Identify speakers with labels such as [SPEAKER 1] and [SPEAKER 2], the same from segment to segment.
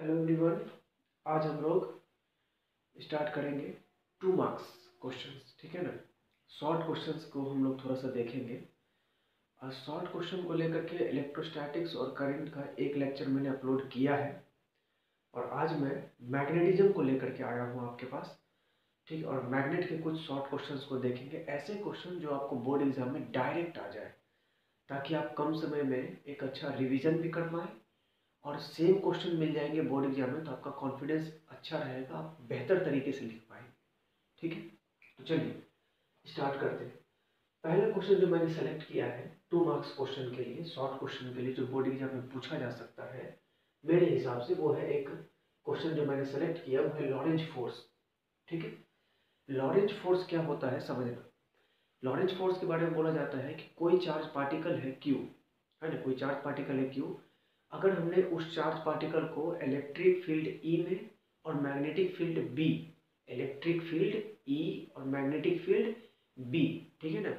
[SPEAKER 1] Hello everyone, आज हम लोग स्टार्ट करेंगे 2 मार्क्स क्वेश्चंस। ठीक है ना। शॉर्ट क्वेश्चंस को हम लोग थोड़ा सा देखेंगे। और शॉर्ट क्वेश्चन को लेकर के इलेक्ट्रोस्टैटिक्स और करंट का एक लेक्चर मैंने अपलोड किया है और आज मैं मैग्नेटिज्म को लेकर के आया हूँ आपके पास। ठीक। और मैग्नेट के कुछ शॉर्ट क्वेश्चंस को देखेंगे, ऐसे क्वेश्चन जो आपको बोर्ड एग्जाम में डायरेक्ट आ जाए, ताकि आप कम समय में एक अच्छा रिविजन भी कर पाएँ और सेम क्वेश्चन मिल जाएंगे बोर्ड एग्जाम में, तो आपका कॉन्फिडेंस अच्छा रहेगा, आप बेहतर तरीके से लिख पाएंगे। ठीक है, तो चलिए स्टार्ट करते हैं। पहला क्वेश्चन जो मैंने सेलेक्ट किया है 2 मार्क्स क्वेश्चन के लिए, शॉर्ट क्वेश्चन के लिए, जो बोर्ड एग्जाम में पूछा जा सकता है मेरे हिसाब से, वो है एक क्वेश्चन जो मैंने सेलेक्ट किया, वो है लॉरेंज फोर्स। ठीक है, लॉरेंज फोर्स क्या होता है समझना। लॉरेंज फोर्स के बारे में बोला जाता है कि कोई चार्ज पार्टिकल है क्यू, है ना, कोई चार्ज पार्टिकल है क्यू। अगर हमने उस चार्ज पार्टिकल को इलेक्ट्रिक फील्ड ई में और magnetic field B, electric field E और मैग्नेटिक फील्ड बी, ठीक है ना,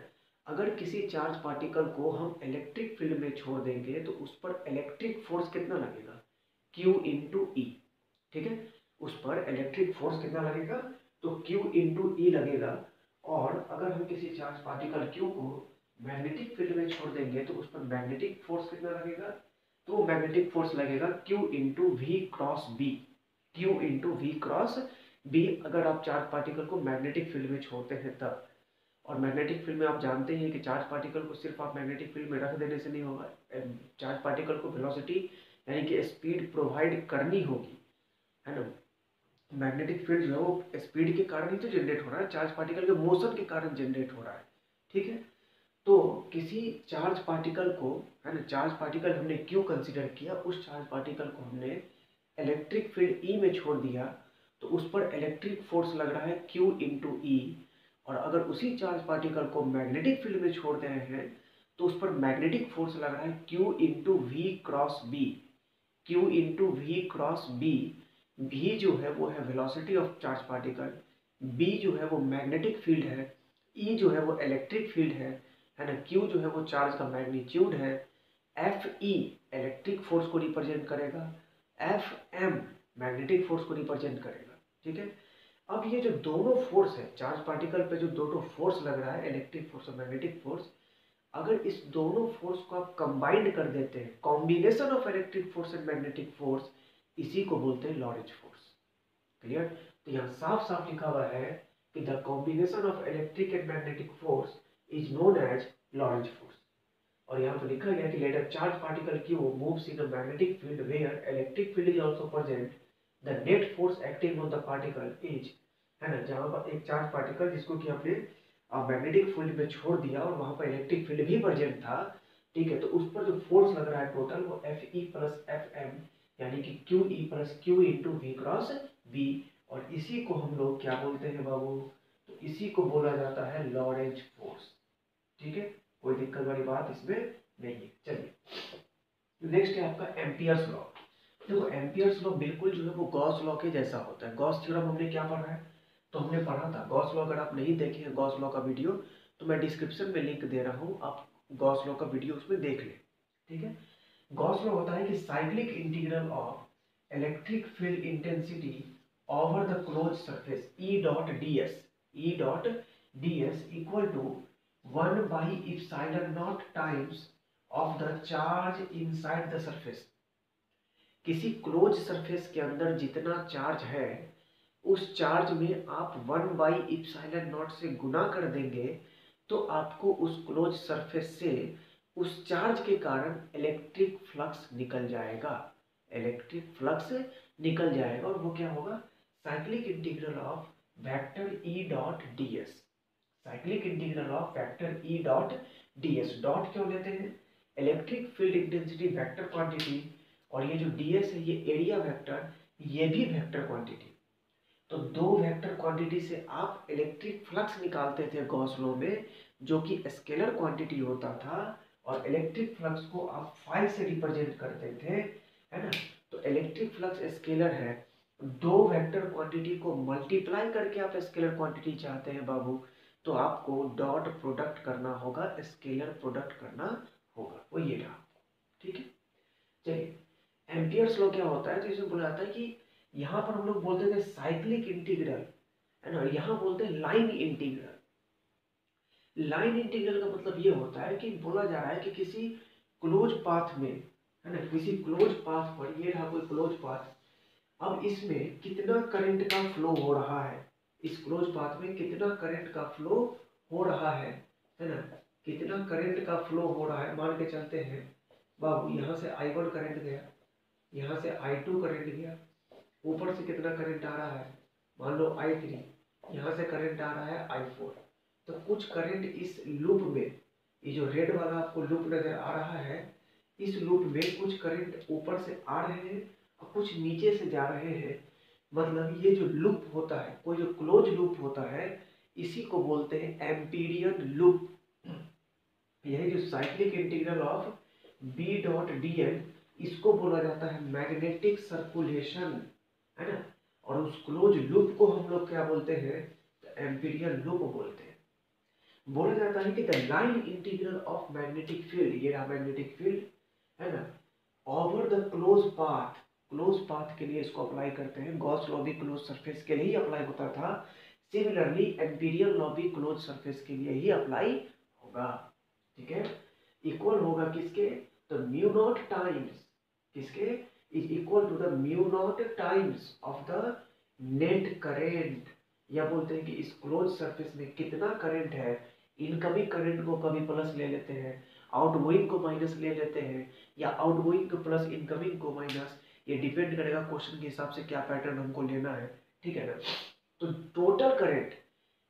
[SPEAKER 1] अगर किसी चार्ज पार्टिकल को हम इलेक्ट्रिक फील्ड में छोड़ देंगे तो उस पर इलेक्ट्रिक फोर्स कितना लगेगा, Q इंटू ई। ठीक है, उस पर इलेक्ट्रिक फोर्स कितना लगेगा, तो Q इंटू ई लगेगा। और अगर हम किसी चार्ज पार्टिकल Q को मैग्नेटिक फील्ड में छोड़ देंगे तो उस पर मैग्नेटिक फोर्स कितना लगेगा, तो मैग्नेटिक फोर्स लगेगा Q into we cross B. Q into we cross B, अगर आप चार्ज पार्टिकल को मैग्नेटिक फील्ड में छोड़ते हैं तब। और मैग्नेटिक फील्ड में आप जानते हैं कि चार्ज पार्टिकल को सिर्फ आप मैग्नेटिक फील्ड में रख देने से नहीं होगा, चार्ज पार्टिकल को वेलोसिटी यानी कि स्पीड प्रोवाइड करनी होगी, है ना। मैग्नेटिक फील्ड जो है वो स्पीड के कारण ही तो जनरेट हो रहा है, चार्ज पार्टिकल के मोशन के कारण जनरेट हो रहा है। ठीक है, तो किसी चार्ज पार्टिकल को, है ना, चार्ज पार्टिकल हमने क्यों कंसीडर किया, उस चार्ज पार्टिकल को हमने इलेक्ट्रिक फील्ड ई में छोड़ दिया तो उस पर इलेक्ट्रिक फोर्स लग रहा है Q इंटू ई। और अगर उसी चार्ज पार्टिकल को मैग्नेटिक फील्ड में छोड़ रहे हैं तो उस पर मैग्नेटिक फोर्स लग रहा है Q into we cross B. Q into we cross B, भी जो है वो है velocity of charge particle, B जो है वो मैग्नेटिक फील्ड है, ई जो है वो इलेक्ट्रिक फील्ड है ना, क्यू जो है वो चार्ज का मैग्नीट्यूड है, एफ ई इलेक्ट्रिक फोर्स को रिप्रेजेंट करेगा, एफ एम मैग्नेटिक फोर्स को रिप्रेजेंट करेगा। ठीक है, अब ये जो दोनों फोर्स है चार्ज पार्टिकल पे, जो दोनों फोर्स लग रहा है इलेक्ट्रिक फोर्स और मैग्नेटिक फोर्स, अगर इस दोनों फोर्स को आप कंबाइंड कर देते हैं, combination of electric force and magnetic force, इसी को बोलते हैं लॉरेंज फोर्स। क्लियर। तो यहाँ साफ साफ लिखा हुआ है कि the combination of electric and magnetic force is known as Lorentz force. और यहाँ पर लिखा गया कि let a charge particle Q moves in a magnetic field where electric field is also present, the net force acting on the particle is, है ना, जहाँ पर एक चार्ज पार्टिकल जिसको कि आपने मैग्नेटिक फील्ड में छोड़ दिया और वहाँ पर इलेक्ट्रिक फील्ड भी प्रेजेंट था, ठीक है, तो उस पर जो फोर्स लग रहा है टोटल वो F E plus F M, यानी कि Q E plus Q into we cross B. और इसी को हम लोग क्या बोलते हैं बाबू, तो इसी को बोला जाता है लॉरेंज फोर्स। ठीक है, कोई दिक्कत वाली बात इसमें नहीं है। चलिए नेक्स्ट है आपका एम्पियर्स लॉ। देखो एम्पियर्स लॉ बिल्कुल जो है वो गॉस लॉ के जैसा होता है। गॉस थ्योरम हमने क्या पढ़ा है, तो हमने पढ़ा था गॉस लॉ। अगर आप नहीं देखे हैं गॉस लॉ का वीडियो तो मैं डिस्क्रिप्शन में लिंक दे रहा हूँ, आप गॉस लॉ का वीडियो उसमें देख लें। ठीक है, गॉस लॉ होता है कि cyclic integral of electric field intensity over the close surface E dot ds equal to 1 by epsilon naught times of the charge inside the surface। किसी क्लोज सरफेस के अंदर जितना चार्ज है उस चार्ज में आप 1 by epsilon naught से गुना कर देंगे तो आपको उस क्लोज सरफेस से उस चार्ज के कारण इलेक्ट्रिक फ्लक्स निकल जाएगा, इलेक्ट्रिक फ्लक्स निकल जाएगा। और वो क्या होगा, cyclic integral of vector E dot D S. Cyclic integral of vector E dot D S. Dot क्यों लेते हैं, electric field intensity vector quantity, और ये जो डी एस है ये एरिया वेक्टर, ये भी वेक्टर क्वांटिटी। तो दो वेक्टर क्वांटिटी से आप इलेक्ट्रिक फ्लक्स निकालते थे गॉस लॉ में, जो कि स्केलर क्वांटिटी होता था, और इलेक्ट्रिक फ्लक्स को आप फाई से रिप्रेजेंट करते थे, है ना। तो इलेक्ट्रिक फ्लक्स स्केलर है, दो वेक्टर क्वांटिटी को मल्टीप्लाई करके आप स्केलर क्वांटिटी चाहते हैं बाबू, तो आपको डॉट प्रोडक्ट करना होगा, स्केलर प्रोडक्ट करना होगा, वो ये रहा। ठीक है, चलिए एम्पियर्स लॉ क्या होता है, तो इसमें बोला जाता है कि यहाँ पर हम लोग बोलते थे साइक्लिक इंटीग्रल है ना, यहाँ बोलते हैं लाइन इंटीग्रल। लाइन इंटीग्रल का मतलब ये होता है कि बोला जा रहा है कि किसी क्लोज पाथ में है ना, किसी क्लोज पाथ पर, ये रहा कोई क्लोज पाथ, अब इसमें कितना करंट का फ्लो हो रहा है, इस क्लोज पाथ में कितना करंट का फ्लो हो रहा है ना, कितना करंट का फ्लो हो रहा है। मान के चलते हैं बाबू, यहाँ से I1 करंट गया, यहाँ से I2 करंट गया, ऊपर से कितना करंट आ रहा है, मान लो I3, यहाँ से करंट आ रहा है I4। तो कुछ करंट इस लूप में, ये जो रेड वाला आपको लूप नजर आ रहा है, इस लूप में कुछ करंट ऊपर से आ रहे हैं और कुछ नीचे से जा रहे हैं। मतलब ये जो लूप होता है, कोई जो क्लोज लूप होता है, इसी को बोलते हैं एम्पीरियन लूप। यही जो cyclic integral of B dot D L, इसको बोला जाता है मैग्नेटिक सर्कुलेशन, है ना। और उस क्लोज लूप को हम लोग क्या बोलते हैं, तो एम्पीरियन लूप बोलते हैं। बोला जाता है कि the line integral of magnetic field, ये रहा मैग्नेटिक फील्ड है ना, over the close path, close path के लिए इसको अप्लाई करते हैं। गॉस लॉ भी क्लोज सरफेस के लिए ही अप्लाई होता था, सिमिलरली एम्पीरियल लॉ भी क्लोज सरफेस के लिए ही अप्लाई होगा। ठीक है, इक्वल होगा किसके, तो म्यू नॉट टाइम्स, किसके, is equal to the mu naught times of the net current. या बोलते हैं कि इस क्लोज सरफेस में कितना करंट है, इनकमिंग करंट को कभी प्लस ले लेते हैं, आउटगोइंग को माइनस ले लेते हैं, या आउटगोइंग को प्लस इनकमिंग को माइनस, ये डिपेंड करेगा क्वेश्चन के हिसाब से क्या पैटर्न हमको लेना है। ठीक है ना। तो टोटल करंट,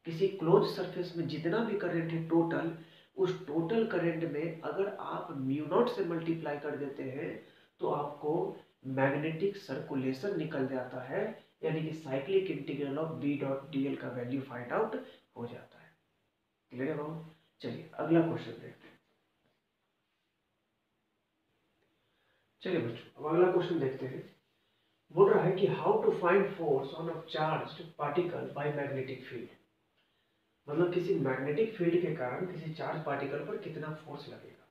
[SPEAKER 1] किसी क्लोज सरफेस में जितना भी करंट है टोटल, उस टोटल करंट में अगर आप म्यू नॉट से मल्टीप्लाई कर देते हैं तो आपको मैग्नेटिक सर्कुलेशन निकल जाता है, यानी कि cyclic integral of B dot D L का वैल्यू फाइंड आउट हो जाता है। क्लियर है बाबू। चलिए अगला क्वेश्चन देखते हैं। चलिए बच्चों अब अगला क्वेश्चन देखते हैं। बोल रहा है कि how to find force on a charged particle by magnetic field. मतलब किसी मैग्नेटिक फील्ड के कारण किसी चार्ज पार्टिकल पर कितना फोर्स लगेगा।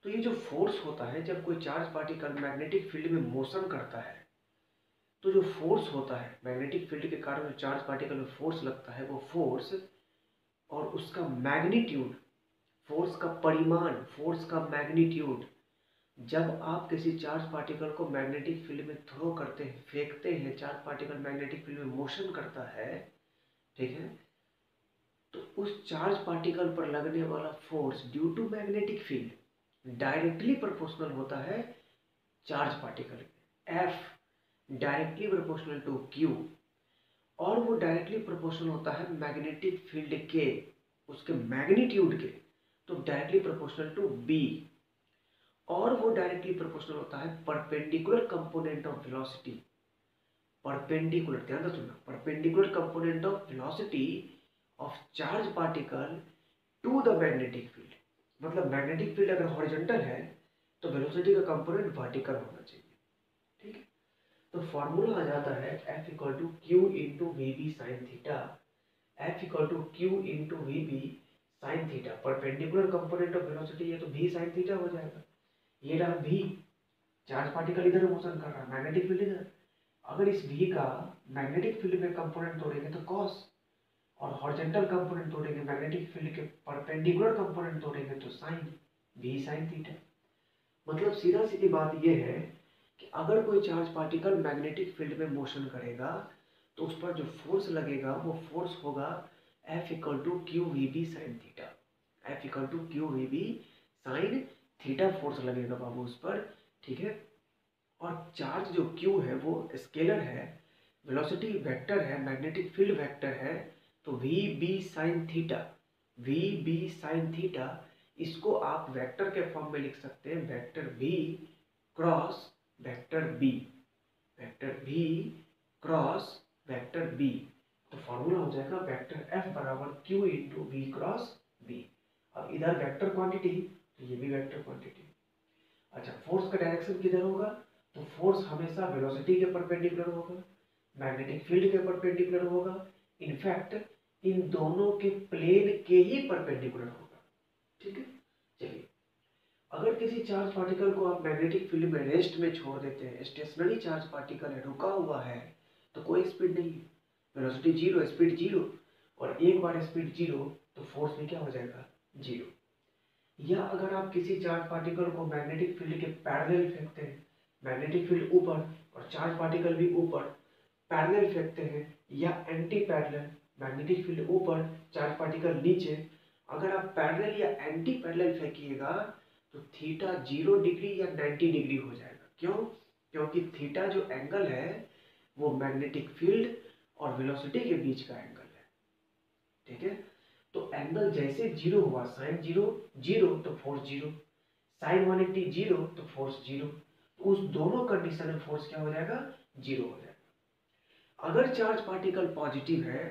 [SPEAKER 1] तो ये जो फोर्स होता है, जब कोई चार्ज पार्टिकल मैग्नेटिक फील्ड में मोशन करता है, तो जो फोर्स होता है मैग्नेटिक फील्ड के कारण जो चार्ज पार्टिकल में फोर्स लगता है, वो फोर्स और उसका मैग्नीट्यूड, फोर्स का परिमाण, फोर्स का मैग्नीट्यूड, जब आप किसी चार्ज पार्टिकल को मैग्नेटिक फील्ड में थ्रो करते हैं, फेंकते हैं, चार्ज पार्टिकल मैग्नेटिक फील्ड में मोशन करता है, ठीक है, तो उस चार्ज पार्टिकल पर लगने वाला force due to magnetic field directly proportional होता है charge particle F, directly proportional to Q, और वो डायरेक्टली प्रोपोर्शनल होता है मैग्नेटिक फील्ड के, उसके मैग्नीट्यूड के, तो डायरेक्टली प्रोपोर्शनल टू बी, और वो डायरेक्टली प्रोपोर्शनल होता है perpendicular component of velocity, perpendicular, ध्यान से सुनना, perpendicular component of velocity of charge particle to the magnetic field. मतलब मैग्नेटिक फील्ड अगर हॉरिजॉन्टल है तो वेलोसिटी का कंपोनेंट वर्टिकल होना चाहिए। ठीक है, तो फॉर्मूला आ जाता है F equal to Q into V B sine theta, F equal to Q into V B sine theta, perpendicular component of velocity है तो v साइन थीटा हो जाएगा। ये रहा v, चार्ज पार्टिकल इधर मोशन कर रहा है, मैग्नेटिक फील्ड इधर, अगर इस v का मैग्नेटिक फील्ड में कंपोनेंट तोड़ेंगे तो cos, और हॉरिजॉन्टल कंपोनेंट तोड़ेंगे, मैग्नेटिक फील्ड के परपेंडिकुलर कंपोनेंट तोड़ेंगे तो साइन, v साइन थीटा। मतलब सीधा सीधी बात यह है कि अगर कोई चार्ज पार्टिकल मैग्नेटिक फील्ड में मोशन करेगा तो उस पर जो फोर्स लगेगा वो फोर्स होगा F equal to Q V B sine theta, F equal to Q V B sine theta force लगेगा बाबू उस पर। ठीक है, और चार्ज जो Q है वो स्केलर है, वेलोसिटी वेक्टर है, मैग्नेटिक फील्ड वेक्टर है, तो V B sine theta, V B sine theta, इसको आप वेक्टर के फॉर्म में लिख सकते हैं, vector v cross vector b, vector v cross vector b। तो फॉर्मूला हो जाएगा वेक्टर f बराबर q into we cross b। अब इधर वेक्टर क्वांटिटी तो ये भी वेक्टर क्वांटिटी। अच्छा, फोर्स का डायरेक्शन किधर होगा, तो फोर्स हमेशा वेलोसिटी के परपेंडिकुलर होगा, मैग्नेटिक फील्ड के परपेंडिकुलर होगा, इनफैक्ट इन दोनों के प्लेन के ही परपेंडिकुलर होगा। ठीक है, चलिए अगर किसी चार्ज पार्टिकल को आप मैग्नेटिक फील्ड में रेस्ट में छोड़ देते हैं, स्टेशनरी चार्ज पार्टिकल है, रुका हुआ है, तो कोई स्पीड नहीं है, वेलोसिटी जीरो, स्पीड जीरो, और एक बार स्पीड जीरो तो फोर्स भी क्या हो जाएगा, जीरो। या अगर आप किसी चार्ज पार्टिकल को मैग्नेटिक फील्ड के पैरेलल फेंकते हैं, मैग्नेटिक फील्ड ऊपर और चार्ज पार्टिकल भी ऊपर पैरेलल फेंकते हैं, या एंटी पैरेलल, मैग्नेटिक फील्ड ऊपर चार्ज पार्टिकल नीचे, अगर आप पैरेलल या एंटी पैरेलल फेंकिएगा तो थीटा 0 डिग्री या 90 डिग्री हो जाएगा। क्यों? क्योंकि थीटा जो एंगल है वो मैग्नेटिक फील्ड और वेलोसिटी के बीच का एंगल है, ठीक है। तो एंगल जैसे जीरो हुआ, साइन जीरो जीरो तो फोर्स जीरो, साइन 180 जीरो तो फोर्स जीरो, तो उस दोनों कंडीशन में फोर्स क्या हो जाएगा, जीरो हो जाएगा। अगर चार्ज पार्टिकल पॉजिटिव है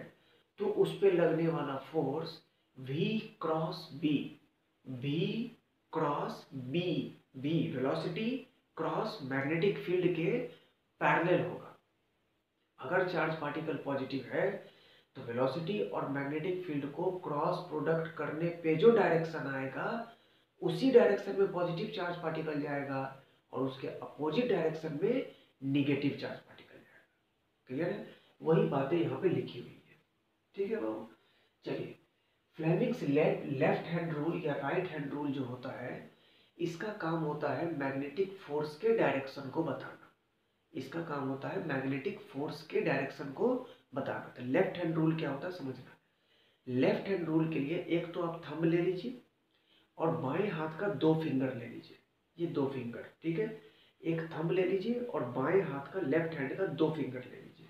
[SPEAKER 1] तो उस पर लगने वाला force v cross B, v cross B, B velocity cross magnetic field के पैरेलल होगा। अगर चार्ज पार्टिकल पॉजिटिव है तो वेलोसिटी और मैग्नेटिक फील्ड को क्रॉस प्रोडक्ट करने पे जो डायरेक्शन आएगा उसी डायरेक्शन में पॉजिटिव चार्ज पार्टिकल जाएगा और उसके अपोजिट डायरेक्शन में निगेटिव चार्ज पार्टिकल जाएगा। क्लियर है? वही बातें यहाँ पे लिखी हुई है, ठीक है बाबू। चलिए, फ्लेमिंग्स लेफ्ट हैंड रूल या राइट हैंड रूल जो होता है, इसका काम होता है मैग्नेटिक फोर्स के डायरेक्शन को बताना। इसका काम होता है मैग्नेटिक फोर्स के डायरेक्शन को बताना। तो लेफ्ट हैंड रूल क्या होता है समझना। लेफ्ट हैंड रूल के लिए एक तो आप थंब ले लीजिए और बाएं हाथ का 2 फिंगर ले लीजिए, ये 2 फिंगर, ठीक है। एक थंब ले लीजिए और बाएं हाथ का लेफ्ट हैंड का 2 फिंगर ले लीजिए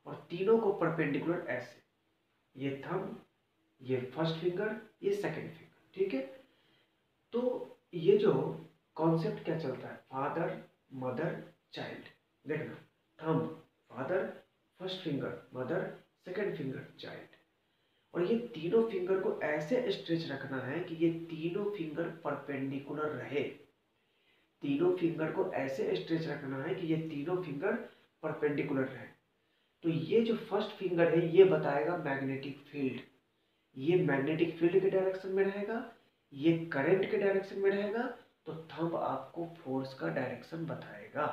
[SPEAKER 1] और तीनों को परपेंडिकुलर ऐसे, ये थंब, ये फर्स्ट फिंगर, ये सेकंड फिंगर, ठीक है। तो ये जो कॉन्सेप्ट क्या चलता है, फादर मदर चाइल्ड, देखना, thumb father, first finger mother, second finger child, और ये तीनों फिंगर को ऐसे स्ट्रेच रखना है कि ये तीनों फिंगर परपेंडिकुलर रहे। तीनों फिंगर को ऐसे स्ट्रेच रखना है कि ये तीनों फिंगर परपेंडिकुलर रहे। तो ये जो फर्स्ट फिंगर है ये बताएगा मैग्नेटिक फील्ड, ये मैग्नेटिक फील्ड के डायरेक्शन में रहेगा, ये करंट के डायरेक्शन में रहेगा, तो थंब आपको फोर्स का डायरेक्शन बताएगा।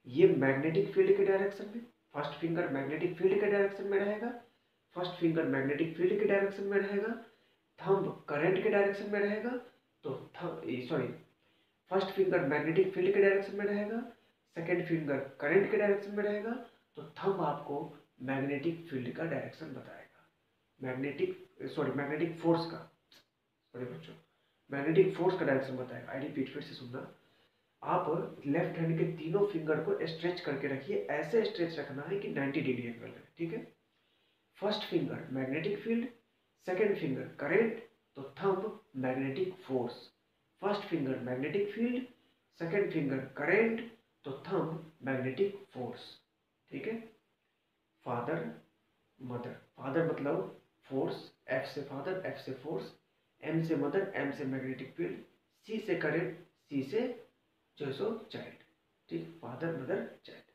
[SPEAKER 1] ये मैग्नेटिक फील्ड के डायरेक्शन में, फर्स्ट फिंगर मैग्नेटिक फील्ड के डायरेक्शन में रहेगा, फर्स्ट फिंगर मैग्नेटिक फील्ड के डायरेक्शन में रहेगा, थंब करंट के डायरेक्शन में रहेगा, तो फर्स्ट फिंगर मैग्नेटिक फील्ड के डायरेक्शन में रहेगा, सेकंड फिंगर करंट के डायरेक्शन में रहेगा, तो थंब आपको मैग्नेटिक फील्ड का डायरेक्शन बताएगा, मैग्नेटिक फोर्स का, सॉरी बच्चों, मैग्नेटिक फोर्स का डायरेक्शन बताएगा। आई रिपीट, फिर से सुनना, आप लेफ्ट हैंड के तीनों फिंगर को स्ट्रेच करके रखिए, ऐसे स्ट्रेच रखना है कि 90 डिग्री एंगल है, ठीक है। First finger magnetic field, second finger current, तो thumb magnetic force, first finger magnetic field, second finger current, तो थंब मैग्नेटिक फोर्स, ठीक है। फादर मदर, फादर मतलब फोर्स, एफ से फादर, एफ से फोर्स, एम से मदर, एम से magnetic field, C से करंट, सी से जो सो चाइल्ड, ठीक, फादर मदर चाइल्ड।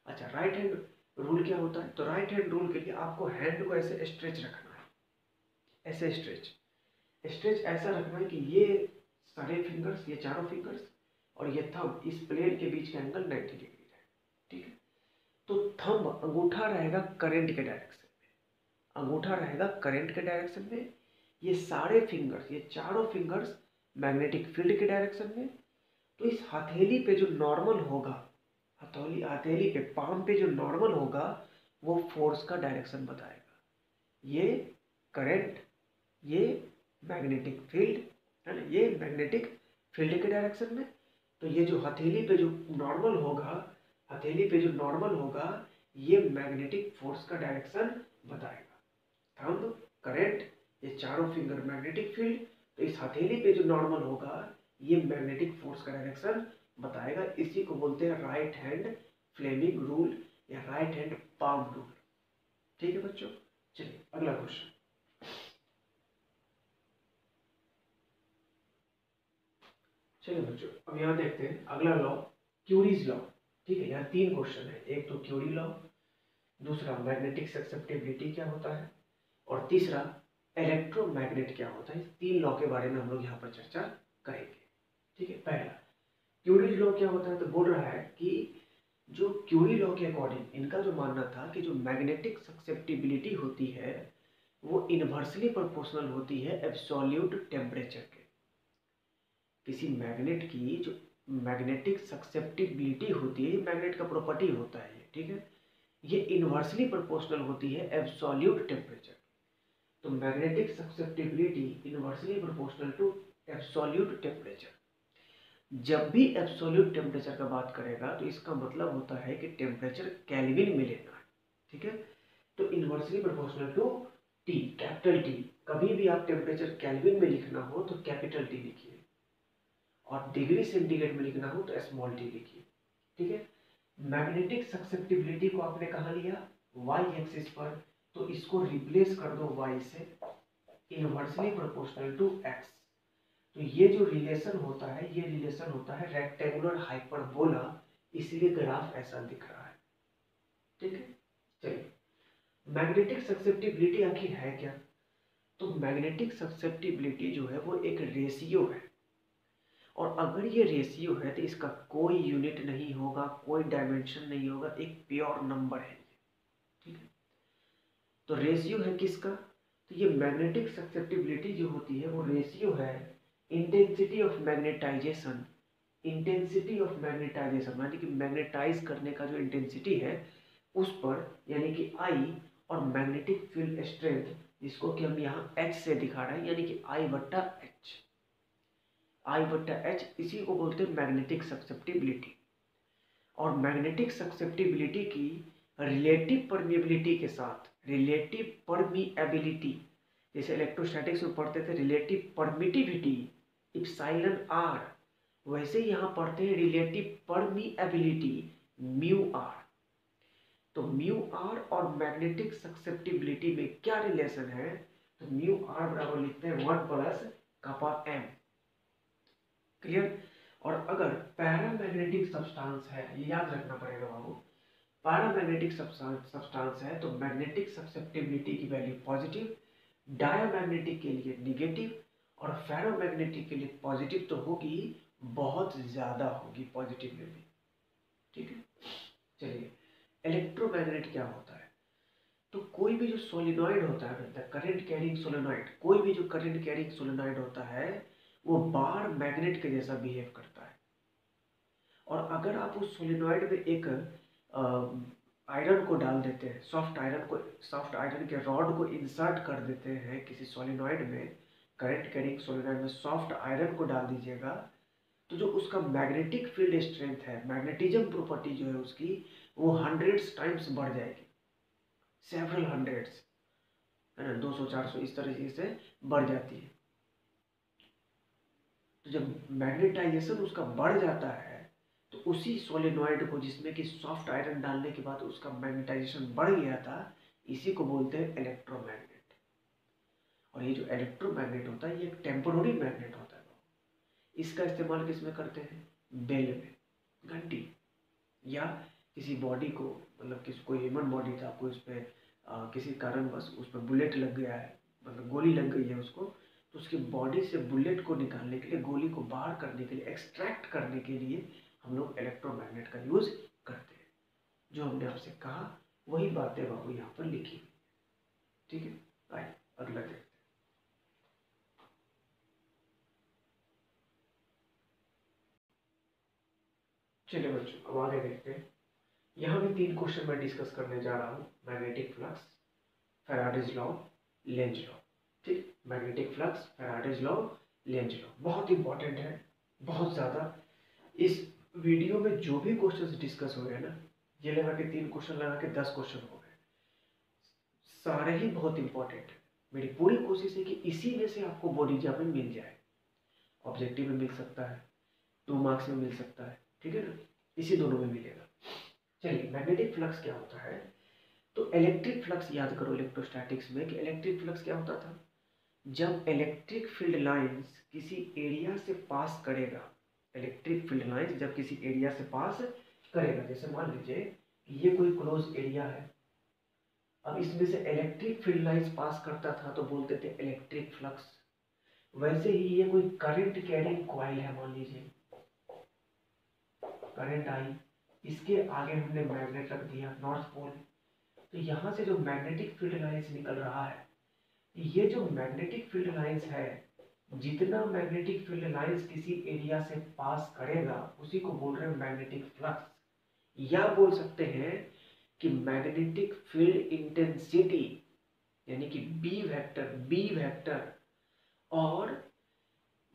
[SPEAKER 1] अच्छा, राइट हैंड रूल क्या होता है, तो राइट हैंड रूल के लिए आपको हैंड को ऐसे स्ट्रेच रखना है, ऐसे स्ट्रेच ऐसा रखना है कि ये सारे फिंगर्स, ये चारों फिंगर्स और ये थंब, इस प्लेन के बीच का एंगल 90 डिग्री है, ठीक है। तो थंब, अंगूठा रहेगा करंट के डायरेक्शन में, अंगूठा रहेगा करंट के डायरेक्शन में, ये सारे फिंगर्स, ये चारों फिंगर्स मैग्नेटिक फील्ड के डायरेक्शन में। तो इस हथेली पे जो नॉर्मल होगा, हथेली पे, पाम पे जो नॉर्मल होगा वो फोर्स का डायरेक्शन बताएगा। ये करंट, ये मैग्नेटिक फील्ड है ना, ये मैग्नेटिक फील्ड के डायरेक्शन में। तो ये जो हथेली पे जो नॉर्मल होगा, हथेली पे जो नॉर्मल होगा, ये मैग्नेटिक फोर्स का डायरेक्शन बताएगा। थंब, करंट, ये चारों फिंगर मैग्नेटिक फील्ड, तो इस हथेली पे जो नॉर्मल होगा ये मैग्नेटिक फोर्स का डायरेक्शन बताएगा। इसी को बोलते हैं राइट हैंड फ्लेमिंग रूल या राइट हैंड पाम रूल, ठीक है बच्चों। चलिए अगला क्वेश्चन, चलिए बच्चों अब यहाँ देखते हैं अगला लॉ, क्यूरीज लॉ, ठीक है। यहाँ 3 क्वेश्चन है, एक तो क्यूरी लॉ, दूसरा मैग्नेटिक ससेप्टिबिलिटी क्या होता है, और तीसरा इलेक्ट्रोमैग्नेट क्या होता है। 3 लॉ के बारे में हम लोग यहाँ पर चर्चा करेंगे, ठीक है। पहला क्यूरीज लॉ क्या होता है, तो बोल रहा है कि जो क्यूरी लॉ के अकॉर्डिंग इनका जो मानना था कि जो मैग्नेटिक ससेप्टिबिलिटी होती है वो इन्वर्सली प्रोपोर्शनल होती है एब्सोल्यूट टेम्परेचर के। किसी मैग्नेट की जो मैग्नेटिक ससेप्टिबिलिटी होती है, मैग्नेट का प्रॉपर्टी होता है ये, ठीक है, ये इन्वर्सली प्रोपोर्शनल होती है एब्सोल्यूट टेम्परेचर। तो magnetic susceptibility inversely proportional to absolute temperature. जब भी एब्सोल्यूट टेम्परेचर का बात करेगा तो इसका मतलब होता है कि टेम्परेचर केल्विन में लेना है, ठीक है। तो inversely proportional to T, capital T. कभी भी आप टेम्परेचर केल्विन में लिखना हो तो कैपिटल टी लिखिए, और डिग्री सेंटीग्रेड में लिखना हो तो स्मॉल टी लिखिए, ठीक है। मैग्नेटिक ससेप्टिबिलिटी को आपने कहाँ लिया, वाई एक्सिस पर, तो इसको रिप्लेस कर दो वाई से, इन्वर्सली प्रोपोर्शनल टू एक्स। तो ये जो रिलेशन होता है, ये रिलेशन होता है रेक्टेंगुलर हाइपरबोला, इसलिए ग्राफ ऐसा दिख रहा है, ठीक है। चलिए, मैग्नेटिक ससेप्टिबिलिटी आखिर है क्या, तो मैग्नेटिक ससेप्टिबिलिटी जो है वो एक रेशियो है, और अगर ये रेशियो है तो इसका कोई यूनिट नहीं होगा, कोई डायमेंशन नहीं होगा, एक प्योर नंबर है, ठीक है। तो रेशियो है किसका, तो ये मैग्नेटिक ससेप्टिबिलिटी जो होती है वो रेशियो है intensity of magnetization, intensity of magnetization यानी कि मैग्नेटाइज करने का जो इंटेंसिटी है उस पर, यानी कि आई, और मैग्नेटिक फील्ड स्ट्रेंथ जिसको कि हम यहाँ एच से दिखा रहे हैं, यानी कि आई बट्टा एच, आई बट्टा एच, इसी को बोलते हैं मैग्नेटिक ससेप्टिबिलिटी। और मैग्नेटिक ससेप्टिबिलिटी की रिलेटिव परमिएबिलिटी के साथ, रिलेटिव परमिएबिलिटी, जैसे इलेक्ट्रोस्टैटिक्स में पढ़ते थे रिलेटिव परमिटिविटी इप्सिलॉन आर, वैसे यहाँ पढ़ते हैं रिलेटिव परमिएबिलिटी म्यू आर। तो म्यू आर और मैग्नेटिक ससेप्टिबिलिटी में क्या रिलेशन है, तो म्यू आर बराबर लिखते हैं 1 प्लस कपा एम, क्लियर। और अगर पैरामैग्नेटिक सब्सटेंस है, ये याद रखना पड़ेगा बाबू, पैरामैग्नेटिक सब्सटेंस है तो मैग्नेटिक ससेप्टिबिलिटी की वैल्यू पॉजिटिव, डायमैग्नेटिक के लिए निगेटिव, और फेरोमैग्नेटिक के लिए पॉजिटिव तो होगी, बहुत ज्यादा होगी पॉजिटिव में भी, ठीक है। चलिए, इलेक्ट्रोमैग्नेट क्या होता है, तो कोई भी जो सोलिनॉइड होता है, द करंट कैरिंग सोलिनॉइड, कोई भी जो करंट कैरिंग सोलिनॉइड होता है वो बार मैग्नेट के जैसा बिहेव करता है। और अगर आप उस सोलिनॉइड में एक आयरन को डाल देते हैं, सॉफ्ट आयरन के रॉड को इंसर्ट कर देते हैं किसी सोलिनॉइड में, करंट कैरिंग सोलिनॉइड में सॉफ्ट आयरन को डाल दीजिएगा, तो जो उसका मैग्नेटिक फील्ड स्ट्रेंथ है, मैग्नेटिज्म प्रॉपर्टी जो है उसकी, वो 100 टाइम्स बढ़ जाएगी, सेवरल हंड्रेड्स, है ना, 200-400 इस तरीके से बढ़ जाती है। तो जब मैग्नेटाइजेशन उसका बढ़ जाता है तो उसी सोलेनॉइड को, जिसमें कि सॉफ्ट आयरन डालने के बाद उसका मैग्नेटाइजेशन बढ़ गया था, इसी को बोलते हैं इलेक्ट्रोमैग्नेट। और ये जो इलेक्ट्रोमैग्नेट होता है ये एक टेम्पोररी मैग्नेट होता है। इसका इस्तेमाल किस में करते हैं, बेल में, घंटी, या किसी बॉडी को, मतलब किसी कोई ह्यूमन बॉडी था, कोई उस पर किसी कारणवश उस पर बुलेट लग गया है, मतलब गोली लग गई है उसको, तो उसकी बॉडी से बुलेट को निकालने के लिए, गोली को बाहर करने के लिए, एक्सट्रैक्ट करने के लिए हम लोग इलेक्ट्रोमैग्नेट का यूज करते हैं। जो हमने आपसे कहा वही बातें बाबू यहाँ पर लिखी हुई, ठीक है। आइए अगला देखते हैं। चलिए बच्चों, अब आगे देखते हैं। यहाँ भी 3 क्वेश्चन मैं डिस्कस करने जा रहा हूँ, magnetic flux, Faraday's law, Lenz law, ठीक। Magnetic flux, Faraday's law, Lenz law बहुत इंपॉर्टेंट है, बहुत ज़्यादा। इस वीडियो में जो भी क्वेश्चंस डिस्कस हो गए ना, ये लगा के 3 क्वेश्चन लगा के 10 क्वेश्चन हो गए, सारे ही बहुत इंपॉर्टेंट है। मेरी पूरी कोशिश है कि इसी में से आपको बोर्ड एग्जाम में मिल जाए, ऑब्जेक्टिव में मिल सकता है, 2 मार्क्स में मिल सकता है, ठीक है ना, इसी दोनों में मिलेगा। चलिए, मैग्नेटिक फ्लक्स क्या होता है, तो इलेक्ट्रिक फ्लक्स याद करो इलेक्ट्रोस्टैटिक्स में कि इलेक्ट्रिक फ्लक्स क्या होता था, जब इलेक्ट्रिक फील्ड लाइंस किसी एरिया से पास करेगा, इलेक्ट्रिक फील्ड लाइंस जब किसी एरिया से पास करेगा, जैसे मान लीजिए कि ये कोई क्लोज एरिया है, अब इसमें से इलेक्ट्रिक फील्ड लाइंस पास करता था तो बोलते थे इलेक्ट्रिक फ्लक्स। वैसे ही ये कोई करंट कैरिंग कॉइल है मान लीजिए, करंट आई, इसके आगे हमने मैग्नेट रख दिया नॉर्थ पोल, तो यहाँ से जो मैग्नेटिक फील्ड लाइंस निकल रहा है, ये जो मैग्नेटिक फील्ड लाइंस है, जितना मैग्नेटिक फील्ड लाइंस किसी एरिया से पास करेगा उसी को बोल रहे हैं मैग्नेटिक फ्लक्स, या बोल सकते हैं कि मैग्नेटिक फील्ड इंटेंसिटी, यानी कि बी वेक्टर, और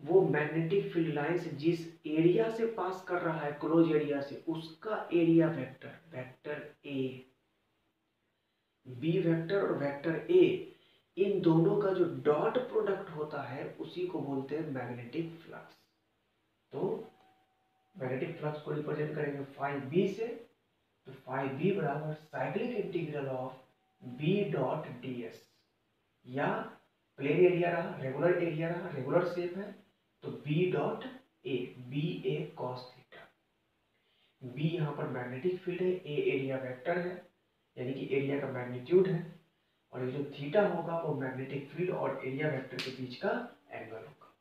[SPEAKER 1] वो मैग्नेटिक फील्ड लाइंस जिस एरिया से पास कर रहा है, क्लोज एरिया से, उसका area vector, vector A, B vector और वेक्टर ए, इन दोनों का जो डॉट प्रोडक्ट होता है उसी को बोलते हैं मैग्नेटिक फ्लक्स। तो मैग्नेटिक फ्लक्स को रिप्रेजेंट करेंगे फाई बी से, तो फाई बी बराबर cyclic integral of B dot D S, या प्लेन एरिया रहा, रेगुलर एरिया रहा, रेगुलर शेप है, तो B dot A, B A cos theta, B यहाँ पर मैग्नेटिक फील्ड है, ए एरिया वेक्टर है, यानी कि एरिया का मैग्नीट्यूड है, और ये जो थीटा होगा वो मैग्नेटिक फील्ड और एरिया वेक्टर के बीच का एंगल होगा।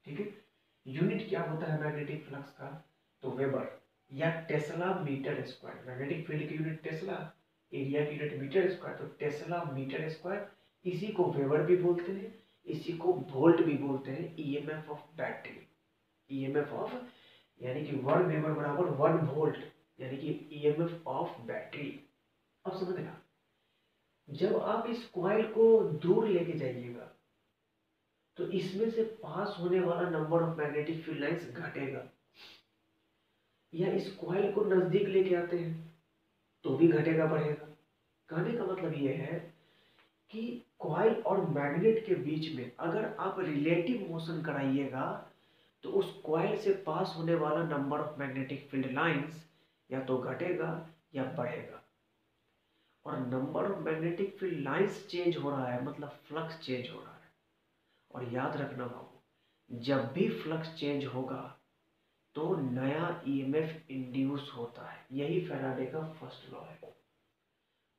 [SPEAKER 1] ठीक है, यूनिट क्या होता है मैग्नेटिक फ्लक्स का, तो वेबर या tesla metre square, magnetic field की यूनिट टेस्ला, एरिया की यूनिट मीटर स्क्वायर, तो टेस्ला मीटर स्क्वायर, इसी को वेबर भी बोलते हैं, इसी को वोल्ट भी बोलते हैं, EMF of battery, EMF of, यानी कि 1 वेबर बराबर 1 वोल्ट, यानी कि ईएमएफ ऑफ बैटरी। अब समझना, जब आप इस कॉइल को दूर लेके जाइएगा तो इसमें से पास होने वाला number of magnetic field lines घटेगा, या इस कॉइल को नजदीक लेके आते हैं तो भी घटेगा बढ़ेगा। कहने का मतलब यह है कि कॉइल और मैग्नेट के बीच में अगर आप रिलेटिव मोशन कराइएगा तो उस कॉइल से पास होने वाला number of magnetic field lines या तो घटेगा या बढ़ेगा। और number of magnetic field lines change हो रहा है मतलब फ्लक्स चेंज हो रहा है। और याद रखना बाबू, जब भी फ्लक्स चेंज होगा तो नया ईएमएफ इंड्यूस होता है, यही फैराडे का फर्स्ट लॉ है।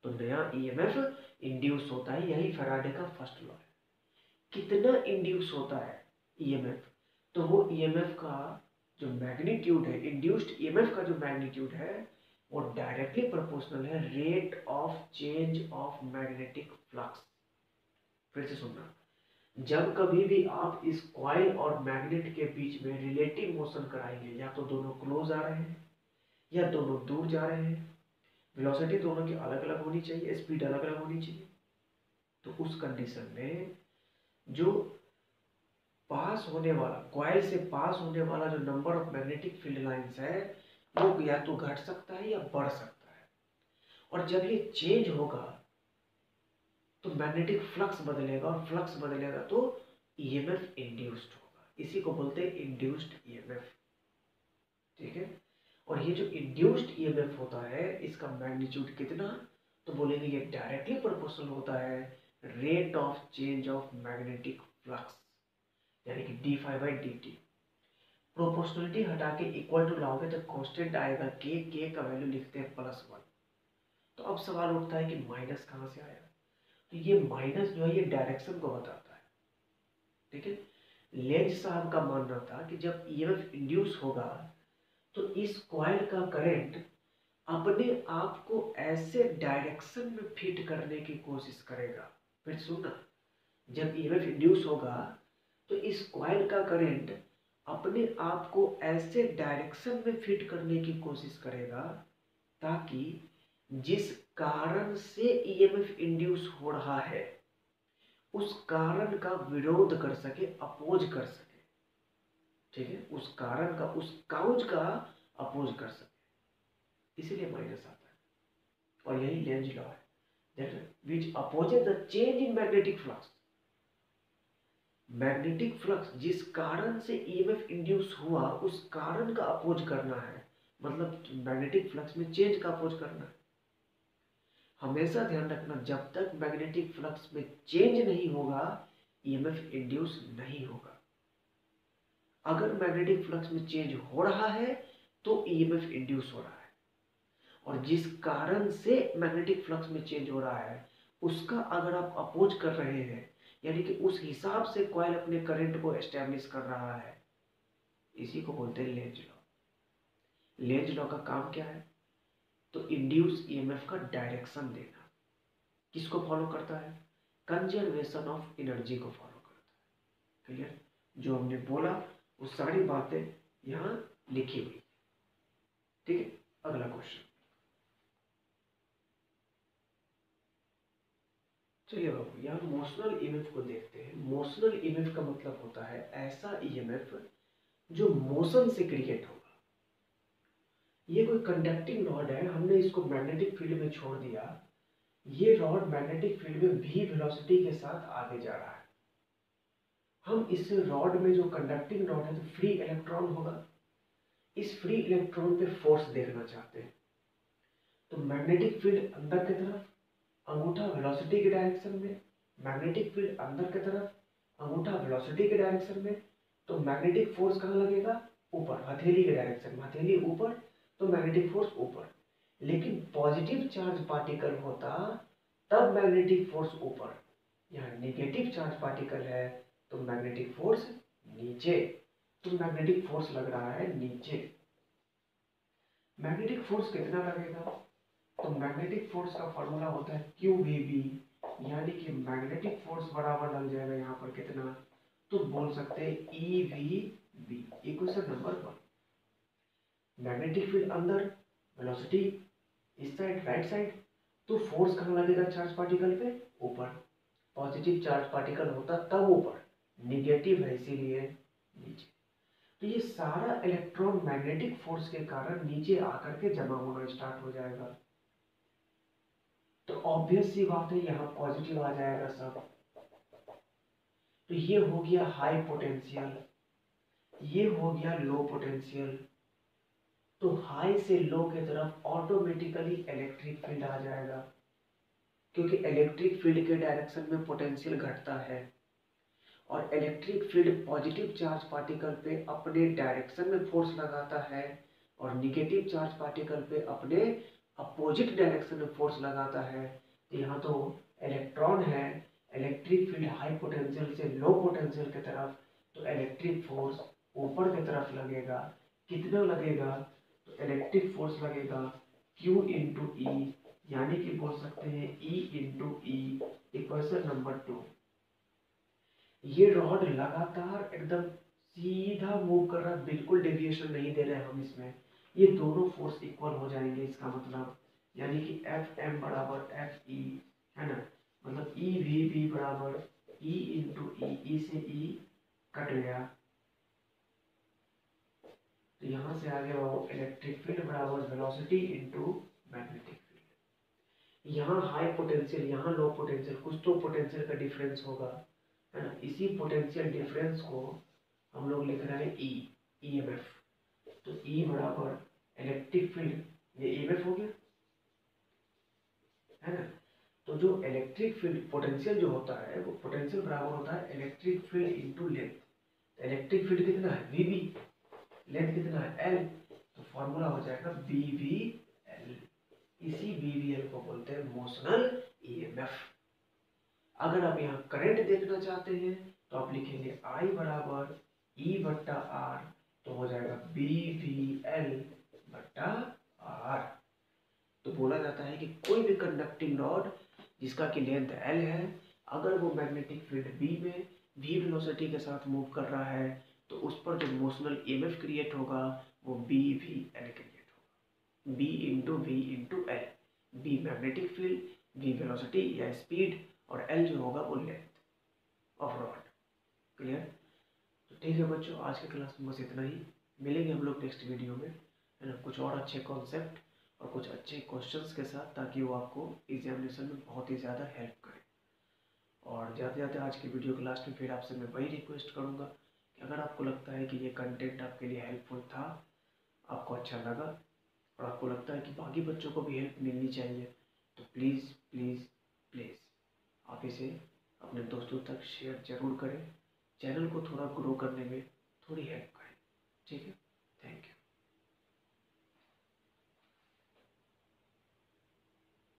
[SPEAKER 1] तो नया ईएमएफ इंड्यूस होता है, यही फैराडे का फर्स्ट लॉ है। कितना इंड्यूस होता है ईएमएफ, तो वो ईएमएफ का जो मैग्नीट्यूड है, इंड्यूस्ड ईएमएफ का जो मैग्नीट्यूड है वो डायरेक्टली प्रोपोर्शनल है rate of change of magnetic flux. फिर से सुनना, जब कभी भी आप इस कॉइल और मैग्नेट के बीच में रिलेटिव मोशन कराएंगे, या तो दोनों क्लोज आ रहे हैं या दोनों दूर जा रहे हैं, वेलोसिटी दोनों की अलग अलग होनी चाहिए, स्पीड अलग अलग होनी चाहिए, तो उस कंडीशन में जो पास होने वाला, कॉइल से पास होने वाला जो number of magnetic field lines है वो या तो घट सकता है या बढ़ सकता है। और जब ये चेंज होगा तो मैग्नेटिक फ्लक्स बदलेगा, और फ्लक्स बदलेगा तो ईएमएफ इंड्यूस्ड होगा, इसी को बोलते हैं इंड्यूस्ड ईएमएफ। ठीक है, और ये जो इंड्यूस्ड ईएमएफ होता है इसका मैग्नीट्यूड कितना, तो बोलेंगे ये डायरेक्टली प्रोपोर्शनल होता है rate of change of magnetic flux, यानी कि D phi by D T. Proportionality हटा के इक्वल टू लाओगे तो कांस्टेंट आएगा के का वैल्यू लिखते हैं +1। तो अब सवाल उठता है कि माइनस कहाँ से आया, तो ये माइनस जो है ये डायरेक्शन को बताता है। ठीक है, लेंज साहब का मानना था कि जब ईएमएफ इंड्यूस होगा तो इस कॉइल का करंट अपने आप को ऐसे डायरेक्शन में फिट करने की कोशिश करेगा। फिर सुनना, जब ईएमएफ इंड्यूस होगा तो इस कॉइल का करंट अपने आप को ऐसे डायरेक्शन में फिट करने की कोशिश करेगा ताकि जिस कारण से ईएमएफ इंड्यूस हो रहा है उस कारण का विरोध कर सके, अपोज कर सके। ठीक है, उस कारण का, उस काउज का अपोज कर सके, इसीलिए माइनस आता है। और यही लेंज लॉ है, that which opposes the change in magnetic flux. Magnetic flux जिस कारण से ईएमएफ इंड्यूस हुआ उस कारण का अपोज करना है, मतलब मैग्नेटिक फ्लक्स में चेंज का अपोज करना है। हमेशा ध्यान रखना, जब तक मैग्नेटिक फ्लक्स में चेंज नहीं होगा ईएमएफ इंड्यूस नहीं होगा। अगर मैग्नेटिक फ्लक्स में चेंज हो रहा है तो ईएमएफ इंड्यूस हो रहा है, और जिस कारण से मैग्नेटिक फ्लक्स में चेंज हो रहा है उसका अगर आप अपोज कर रहे हैं, यानी कि उस हिसाब से कॉइल अपने करंट को एस्टैब्लिश कर रहा है, इसी को बोलते हैं लेंज लॉ। लेंज लॉ का काम क्या है? तो इंड्यूस ईएमएफ का डायरेक्शन देना। किसको फॉलो करता है? कंजर्वेशन ऑफ एनर्जी को फॉलो करता है। क्लियर? जो हमने बोला वो सारी बातें यहाँ लिखी हुई। ठीक है, अगला क्वेश्चन। चलिए बाबू, यहाँ मोशनल ईएमएफ को देखते हैं। मोशनल ईएमएफ का मतलब होता है ऐसा ईएमएफ जो मोशन से क्रिएट होगा। ये कोई कंडक्टिंग रॉड है, हमने इसको मैग्नेटिक फील्ड में छोड़ दिया। ये रॉड मैग्नेटिक फील्ड में v वेलोसिटी के साथ आगे जा रहा है। हम इस रॉड में जो कंडक्टिंग रॉड है तो फ्री इलेक्ट्रॉन होगा। इस फ्री इलेक्ट्रॉन पे फोर्स देखना चाहते हैं। तो मैग्नेटिक फील्ड अंदर की तरफ, अंगूठा वेलोसिटी के डायरेक्शन में। मैग्नेटिक फील्ड अंदर की तरफ, अंगूठा वेलोसिटी के डायरेक्शन में। तो मैग्नेटिक फोर्स कहाँ लगेगा? ऊपर, हथेली के डायरेक्शन में। हथेली ऊपर तो मैग्नेटिक फोर्स ऊपर। लेकिन पॉजिटिव चार्ज पार्टिकल होता तब मैग्नेटिक फोर्स ऊपर। यहाँ नेगेटिव चार्ज पार्टिकल है तो मैग्नेटिक फोर्स नीचे। तो मैग्नेटिक फोर्स लग रहा है नीचे। मैग्नेटिक फोर्स कितना लगेगा? तो मैग्नेटिक फोर्स का फॉर्मूला होता है QVB, यानी कि मैग्नेटिक फोर्स बराबर लग जाएगा यहाँ पर कितना? तो बोल सकते हैं EVB। Equation number 1। Magnetic field अंदर, वेलोसिटी इस साइड, राइट साइड। तो फोर्स कहाँ लगेगा चार्ज पार्टिकल पे? ऊपर। पॉजिटिव चार्ज पार्टिकल होता तब ऊपर, निगेटिव है इसीलिए नीचे। तो ये सारा इलेक्ट्रॉन मैग्नेटिक फोर्स के कारण नीचे आकर के जमा होना स्टार्ट हो जाएगा। तो ऑब्वियस सी बात है यहाँ पॉजिटिव आ जाएगा सब। तो ये हो गया हाई पोटेंशियल, ये हो गया लो पोटेंशियल। तो हाई से लो की तरफ ऑटोमेटिकली इलेक्ट्रिक फील्ड आ जाएगा, क्योंकि इलेक्ट्रिक फील्ड के डायरेक्शन में पोटेंशियल घटता है और electric field positive charge particle पे अपने डायरेक्शन में फोर्स लगाता है और निगेटिव चार्ज पार्टिकल पे अपने अपोजिट डायरेक्शन में फोर्स लगाता है। तो यहाँ तो इलेक्ट्रॉन है, इलेक्ट्रिक फील्ड हाई पोटेंशियल से लो पोटेंशियल की तरफ, तो इलेक्ट्रिक फोर्स ऊपर की तरफ लगेगा। कितना लगेगा? तो इलेक्ट्रिक फोर्स लगेगा Q इंटू ई, यानी कि बोल सकते हैं E into E. Equation number 2। ये रॉड लगातार एकदम सीधा मूव कर रहा है, बिल्कुल डेविएशन नहीं दे रहे हम इसमें। ये दोनों फोर्स इक्वल हो जाएंगे, इसका मतलब यानी कि Fm बराबर Fe, है ना? मतलब EVB बराबर E इंटू ई से E कट गया। तो यहाँ से आगे वो इलेक्ट्रिक फील्ड बराबर वेलोसिटी इंटू मैग्नेटिक फील्ड। यहाँ हाई पोटेंशियल, यहाँ लो पोटेंशियल, कुछ तो पोटेंशियल का डिफरेंस होगा, है ना? इसी पोटेंशियल डिफरेंस को हम लोग लिख रहे हैं EMF। तो E बराबर इलेक्ट्रिक फील्ड, ये EMF हो गया, है ना? तो जो इलेक्ट्रिक फील्ड पोटेंशियल जो होता है वो पोटेंशियल बराबर होता है electric field into length. Electric field कितना है? VB, लेंथ कितना है? L। तो फॉर्मूला हो जाएगा BVL। इसी BVL को बोलते हैं मोशनल EMF। अगर आप यहाँ करंट देखना चाहते हैं तो आप लिखेंगे I बराबर E बट्टा R, तो हो जाएगा BVL बट्टा R। तो बोला जाता है कि कोई भी कंडक्टिंग रॉड जिसका की लेंथ L है, अगर वो मैग्नेटिक फील्ड B में v वेलोसिटी के साथ मूव कर रहा है तो उस पर जो मोशनल EMF क्रिएट होगा वो BVL क्रिएट होगा। B into V into L। B magnetic field, V velocity या स्पीड, और L जो होगा वो लेंथ ऑफ रॉड। क्लियर? तो ठीक है बच्चों, आज के क्लास में बस इतना ही। मिलेंगे हम लोग नेक्स्ट वीडियो में, है ना, कुछ और अच्छे कॉन्सेप्ट और कुछ अच्छे क्वेश्चंस के साथ, ताकि वो आपको एग्जामिनेशन में बहुत ही ज़्यादा हेल्प करे। और जाते जाते आज की वीडियो के लास्ट में फिर आपसे मैं वही रिक्वेस्ट करूँगा कि अगर आपको लगता है कि ये कंटेंट आपके लिए हेल्पफुल था, आपको अच्छा लगा और आपको लगता है कि बाकी बच्चों को भी हेल्प मिलनी चाहिए, तो प्लीज़ प्लीज़ प्लीज़ आप इसे अपने दोस्तों तक शेयर जरूर करें। चैनल को थोड़ा ग्रो करने में थोड़ी हेल्प करें। ठीक है, थैंक यू।